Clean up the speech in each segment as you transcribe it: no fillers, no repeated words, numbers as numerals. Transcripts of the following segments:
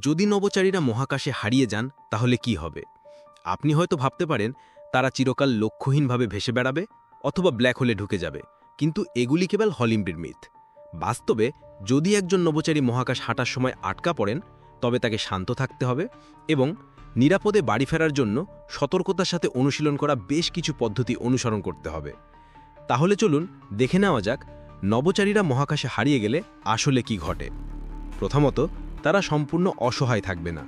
যদি নভোচারীরা মহাকাশে হারিয়ে যান তাহলে কি হবে? আপনি হয়তো ভাবতে পারেন তারা চিরকাল লক্ষ্যহীনভাবে ভেসে বেড়াবে অথবা ব্ল্যাক হোলে ঢুকে যাবে, কিন্তু এগুলি কেবল হলিউডের মিথ। বাস্তবে যদি একজন নভোচারী মহাকাশ হাঁটার সময় আটকা পড়েন, তবে তাকে শান্ত থাকতে হবে এবং নিরাপদে বাড়ি ফেরার জন্য সতর্কতার সাথে অনুশীলন করা বেশ কিছু পদ্ধতি অনুসরণ করতে হবে। তাহলে চলুন দেখে নেওয়া যাক নভোচারীরা মহাকাশে হারিয়ে গেলে আসলে কি ঘটে। প্রথমত, তারা সম্পূর্ণ অসহায় থাকবে না।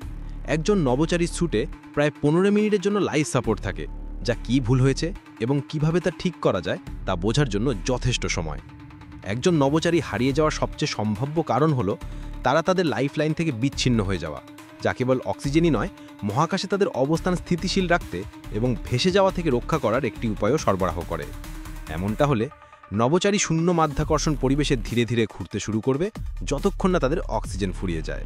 একজন নভোচারীর স্যুটে প্রায় 15 মিনিটের জন্য লাইফ সাপোর্ট থাকে, যা কি ভুল হয়েছে এবং কিভাবে তা ঠিক করা যায় তা বোঝার জন্য যথেষ্ট সময়। একজন নভোচারী হারিয়ে যাওয়ার সবচেয়ে সম্ভাব্য কারণ হল তারা তাদের লাইফলাইন থেকে বিচ্ছিন্ন হয়ে যাওয়া, যা কেবল অক্সিজেনই নয়, মহাকাশে তাদের অবস্থান স্থিতিশীল রাখতে এবং ভেসে যাওয়া থেকে রক্ষা করার একটি উপায়ও সরবরাহ করে। এমনটা হলে নভোচারী শূন্য মাধ্যাকর্ষণ পরিবেশে ধীরে ধীরে ঘুরতে শুরু করবে যতক্ষণ না তাদের অক্সিজেন ফুরিয়ে যায়।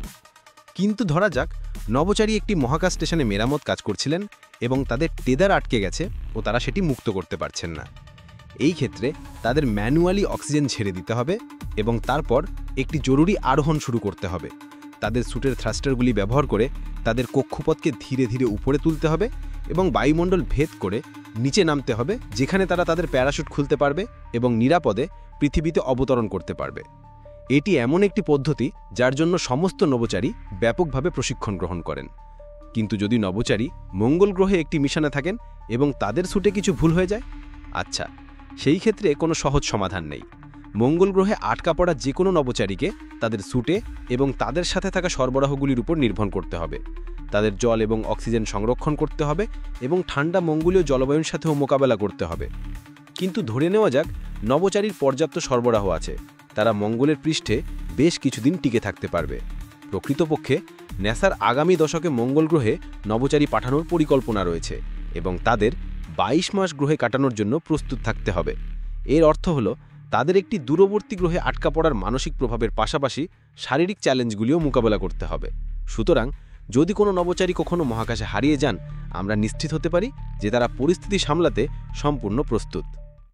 কিন্তু ধরা যাক নভোচারী একটি মহাকাশ স্টেশনে মেরামত কাজ করছিলেন এবং তাদের টেদার আটকে গেছে ও তারা সেটি মুক্ত করতে পারছেন না। এই ক্ষেত্রে তাদের ম্যানুয়ালি অক্সিজেন ছেড়ে দিতে হবে এবং তারপর একটি জরুরি আরোহণ শুরু করতে হবে। তাদের স্যুটের থ্রাস্টারগুলি ব্যবহার করে তাদের কক্ষপথকে ধীরে ধীরে উপরে তুলতে হবে এবং বায়ুমণ্ডল ভেদ করে নিচে নামতে হবে, যেখানে তারা তাদের প্যারাশুট খুলতে পারবে এবং নিরাপদে পৃথিবীতে অবতরণ করতে পারবে। এটি এমন একটি পদ্ধতি যার জন্য সমস্ত নভোচারী ব্যাপকভাবে প্রশিক্ষণ গ্রহণ করেন। কিন্তু যদি নভোচারী মঙ্গল গ্রহে একটি মিশনে থাকেন এবং তাদের স্যুটে কিছু ভুল হয়ে যায়, আচ্ছা, সেই ক্ষেত্রে কোনো সহজ সমাধান নেই। মঙ্গল গ্রহে আটকা পড়া যে কোনো নভোচারীকে তাদের স্যুটে এবং তাদের সাথে থাকা সরবরাহগুলির উপর নির্ভর করতে হবে। তাদের জল এবং অক্সিজেন সংরক্ষণ করতে হবে এবং ঠান্ডা মঙ্গলীয় জলবায়ুর সাথেও মোকাবেলা করতে হবে। কিন্তু ধরে নেওয়া যাক নভোচারীর পর্যাপ্ত সরবরাহ আছে, তারা মঙ্গলের পৃষ্ঠে বেশ কিছুদিন টিকে থাকতে পারবে। প্রকৃতপক্ষে ন্যাসার আগামী দশকে মঙ্গল গ্রহে নভোচারী পাঠানোর পরিকল্পনা রয়েছে এবং তাদের 22 মাস গ্রহে কাটানোর জন্য প্রস্তুত থাকতে হবে। এর অর্থ হল তাদের একটি দূরবর্তী গ্রহে আটকা পড়ার মানসিক প্রভাবের পাশাপাশি শারীরিক চ্যালেঞ্জগুলিও মোকাবেলা করতে হবে। সুতরাং যদি কোনো নভোচারী কখনো মহাকাশে হারিয়ে যান, আমরা নিশ্চিত হতে পারি যে তারা পরিস্থিতি সামলাতে সম্পূর্ণ প্রস্তুত।